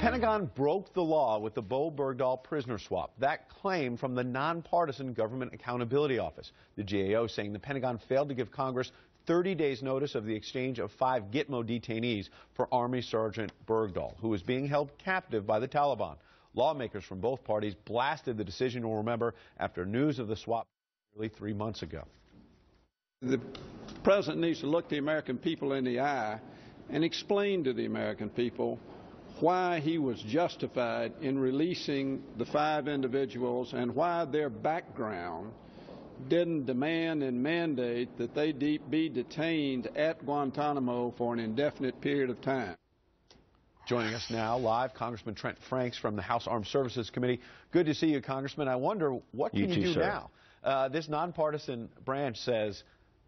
Pentagon broke the law with the Berghdal prisoner swap. That claim from the nonpartisan Government Accountability Office. The GAO saying the Pentagon failed to give Congress 30 days notice of the exchange of 5 Gitmo detainees for Army Sergeant Berghdal, who was being held captive by the Taliban. Lawmakers from both parties blasted the decision, you'll remember, after news of the swap nearly 3 months ago. The president needs to look the American people in the eye and explain to the American people why he was justified in releasing the 5 individuals and why their background didn't demand and mandate that they be detained at Guantanamo for an indefinite period of time. Joining us now live, Congressman Trent Franks from the House Armed Services Committee. Good to see you, Congressman. I wonder, what can you do now? This nonpartisan branch says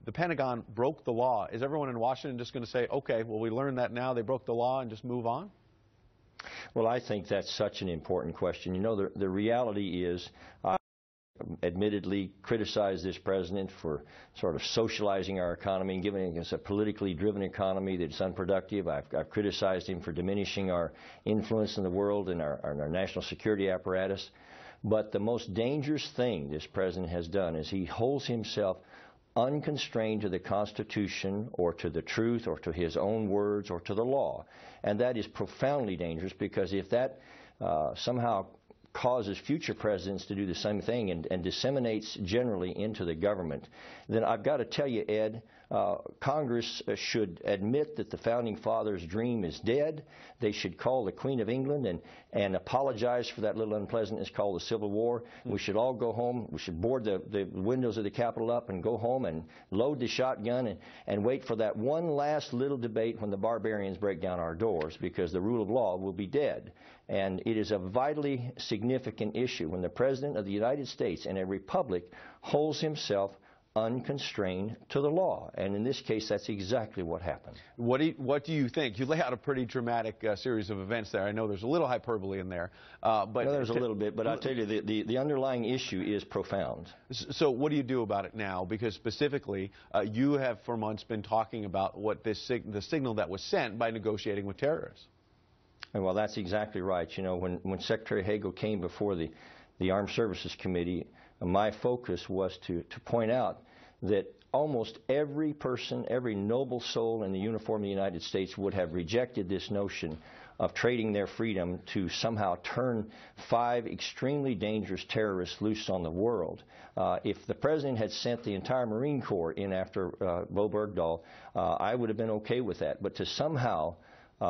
the Pentagon broke the law. Is everyone in Washington just going to say, okay, well, we learned that now, they broke the law, and just move on? Well, I think that's such an important question. You know, the reality is, I admittedly criticize this president for sort of socializing our economy and giving us a politically driven economy that's unproductive. I've criticized him for diminishing our influence in the world and our national security apparatus. But the most dangerous thing this president has done is he holds himself unconstrained to the Constitution or to the truth or to his own words or to the law. And that is profoundly dangerous, because if that somehow causes future presidents to do the same thing and disseminates generally into the government, then I've got to tell you, Ed, Congress should admit that the Founding Fathers' dream is dead. They should call the Queen of England and apologize for that little unpleasantness called the Civil War. We should all go home. We should board the windows of the Capitol up and go home and load the shotgun and wait for that one last little debate when the barbarians break down our doors, because the rule of law will be dead. And it is a vitally significant issue when the President of the United States in a republic holds himself unconstrained to the law. And in this case, that's exactly what happened. What do you think? You lay out a pretty dramatic series of events there. I know there's a little hyperbole in there. But no, there's a little bit, but I'll tell you, the underlying issue is profound. So what do you do about it now? Because specifically, you have for months been talking about what the signal that was sent by negotiating with terrorists. Well, that's exactly right. You know, when Secretary Hagel came before the Armed Services Committee, my focus was to point out that almost every person, every noble soul in the uniform of the United States would have rejected this notion of trading their freedom to somehow turn 5 extremely dangerous terrorists loose on the world. If the President had sent the entire Marine Corps in after Berghdal, I would have been okay with that. But to somehow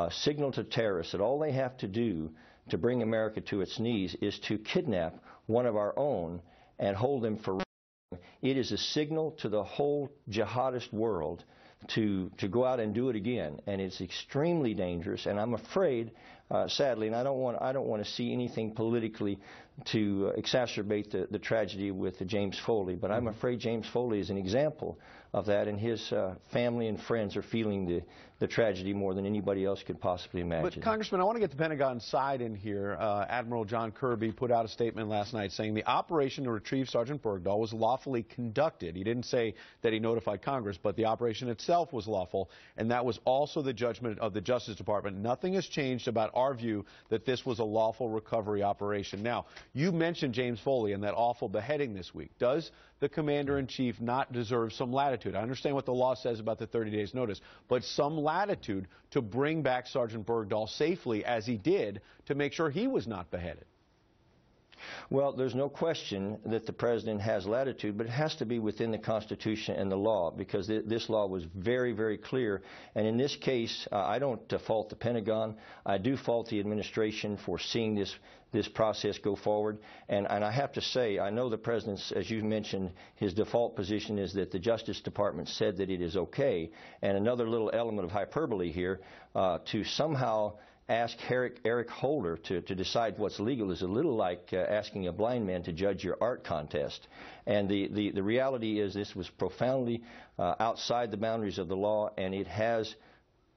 signal to terrorists that all they have to do to bring America to its knees is to kidnap one of our own and hold them for ransom, it is a signal to the whole jihadist world to go out and do it again. And it's extremely dangerous, and I'm afraid, sadly, and I don't want to see anything politically to exacerbate the tragedy with James Foley, but I'm afraid James Foley is an example of that, and his family and friends are feeling the tragedy more than anybody else could possibly imagine. But, Congressman, I want to get the Pentagon side in here. Admiral John Kirby put out a statement last night saying the operation to retrieve Sergeant Berghdal was lawfully conducted. He didn't say that he notified Congress, but the operation itself was lawful, and that was also the judgment of the Justice Department. Nothing has changed about our view that this was a lawful recovery operation. Now, you mentioned James Foley and that awful beheading this week. Does the Commander-in-Chief not deserve some latitude? I understand what the law says about the 30 days notice, but some latitude to bring back Sergeant Berghdal safely, as he did, to make sure he was not beheaded. Well, there's no question that the President has latitude, but it has to be within the Constitution and the law, because this law was very, very clear. And in this case, I don't fault the Pentagon. I do fault the administration for seeing this process go forward. And I have to say, I know the President's, as you mentioned, his default position is that the Justice Department said that it is okay. And another little element of hyperbole here, to somehow ask Eric Holder to decide what's legal is a little like asking a blind man to judge your art contest. And the reality is this was profoundly outside the boundaries of the law, and it has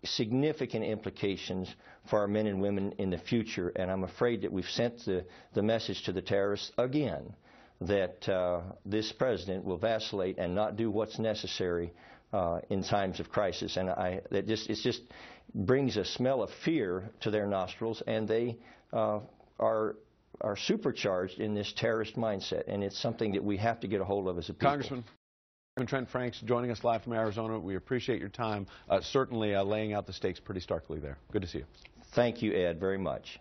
significant implications for our men and women in the future. And I'm afraid that we've sent the message to the terrorists again that this President will vacillate and not do what's necessary in times of crisis. And it just brings a smell of fear to their nostrils, and they are supercharged in this terrorist mindset. And it's something that we have to get a hold of as a people. Congressman Trent Franks joining us live from Arizona. We appreciate your time, certainly laying out the stakes pretty starkly there. Good to see you. Thank you, Ed, very much.